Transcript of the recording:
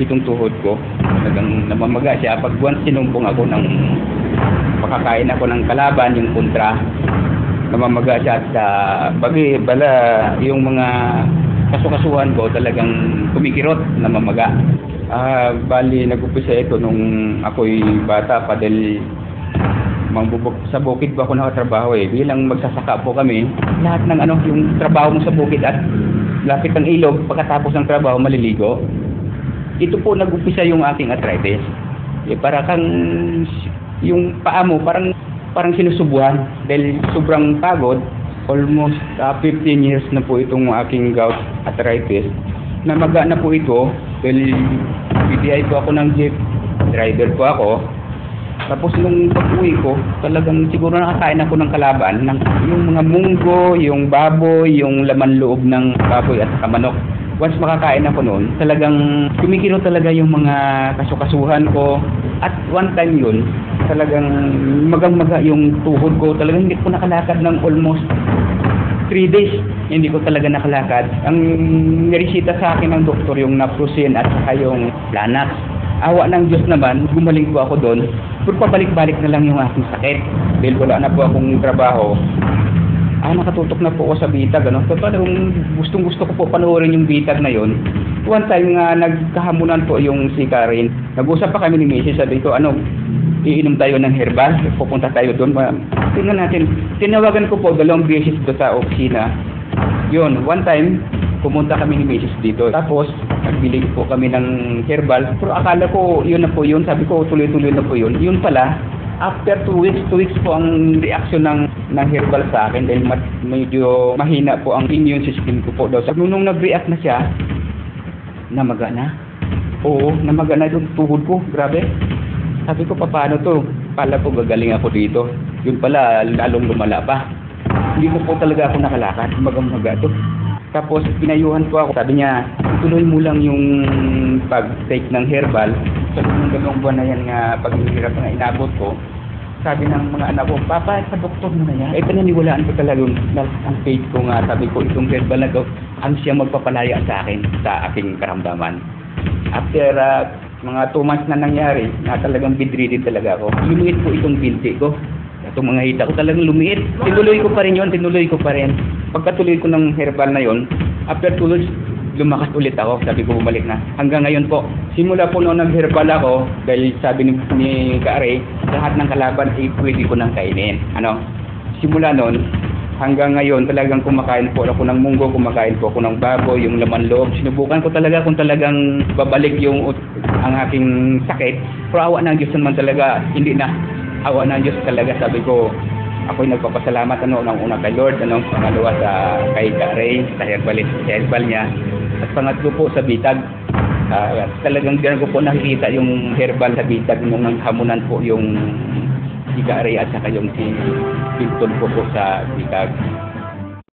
itong tuhod ko. Talagang namamaga siya. Pag once sinumpong ako ng makakain ako ng kalaban, yung kontra, namamaga siya at bala yung mga kasukasuhan ko talagang kumikirot, namamaga. Bali, nag-upisa ito nung ako'y bata pa dahil sa bukid pa ako nakatrabaho bilang magsasaka po kami, lahat ng yung trabaho mo sa bukid at lapit ng ilog, pagkatapos ng trabaho maliligo, ito po nag-upisa yung aking arthritis. Para kang yung paa mo parang sinusubuhan dahil sobrang pagod. Almost 15 years na po itong aking gout arthritis. Namaga na po ito dahil PDI po ako ng jeep, driver po ako. Tapos nung pag-uwi ko, talagang siguro nakakain ako ng kalaban, yung mga munggo, yung baboy, yung laman loob ng baboy at manok. Once makakain ako noon, talagang kumikilo talaga yung mga kasukasuhan ko. At one time yun, talagang magang-maga yung tuhod ko. Talagang hindi ko nakalakad ng almost 3 days. Hindi ko talaga nakalakad. Ang niresita sa akin ng doktor yung Naproxen at saka yung Planax. Awa ng Diyos naman, gumaling po ako doon. Pero pabalik-balik na lang yung aking sakit. Dahil wala na po akong trabaho. Nakatutok na po ako sa bitag. Talagang gustong-gusto ko po panoorin yung bitag na yon. One time nga nagkahamunan po yung si Karen. Nag-usap pa kami ni Mrs. Sabi ko, iinom tayo ng herbal. Pupunta tayo doon. Tingnan natin. Tinawagan ko po 2 beses dito sa opisina. Yun, one time, pumunta kami ni Mrs. dito. Tapos, nagbili po kami ng herbal. Pero akala ko, yun na po yun. Sabi ko, tuloy-tuloy na po yun. Yun pala, after 2 weeks po ang reaction ng herbal sa akin dahil medyo mahina po ang immune system ko po daw. Nung nag-react na siya, namaga na. Oo, namaga na yung tuhod ko. Grabe. Sabi ko, paano to? Pala po gagaling ako dito. Yun pala, lalong lumala pa. Hindi ko po talaga ako nakalakad. Maga-maga to. Tapos, pinayuhan po ako. Sabi niya, tuloy mo lang yung pag-take ng herbal. So, nung 2 buwan na yan nga, pag-hirap na inabot ko, sabi ng mga anak ko, Papa, sa doktor mo na yan. Pinaniwalaan ko talaga ang faith ko nga. Sabi ko, itong herbal na ang siya magpapalaya sa akin, sa aking karamdaman. After mga 2 months na nangyari, na talagang bedridden talaga ako. Lumiit po itong binti ko. Itong mga hita ko talagang lumiit. Tinuloy ko pa rin yun, Pagkatuloy ko ng herbal na yon, after 2 weeks, lumakas ulit ako. Sabi ko, bumalik na. Hanggang ngayon po, simula po noon nag-herbal ako, dahil sabi ni Kare, lahat ng kalaban ay pwede ko nang kainin. Simula noon, hanggang ngayon, talagang kumakain po ako ng munggo, kumakain po ako ng baboy, yung laman loob. Sinubukan ko talaga kung talagang babalik ang aking sakit. Pero awa ng Diyos naman talaga, hindi na. Awa ng Diyos talaga, sabi ko, ako'y nagpapasalamat ng una kay Lord, pangalawa kay Kare, sa herbal niya. At pangatlo po sa bitag. Talagang diyan ko po nakikita yung herbal sa bitag nung hamunan po yung si Kare at saka yung si Pinton po sa bitag.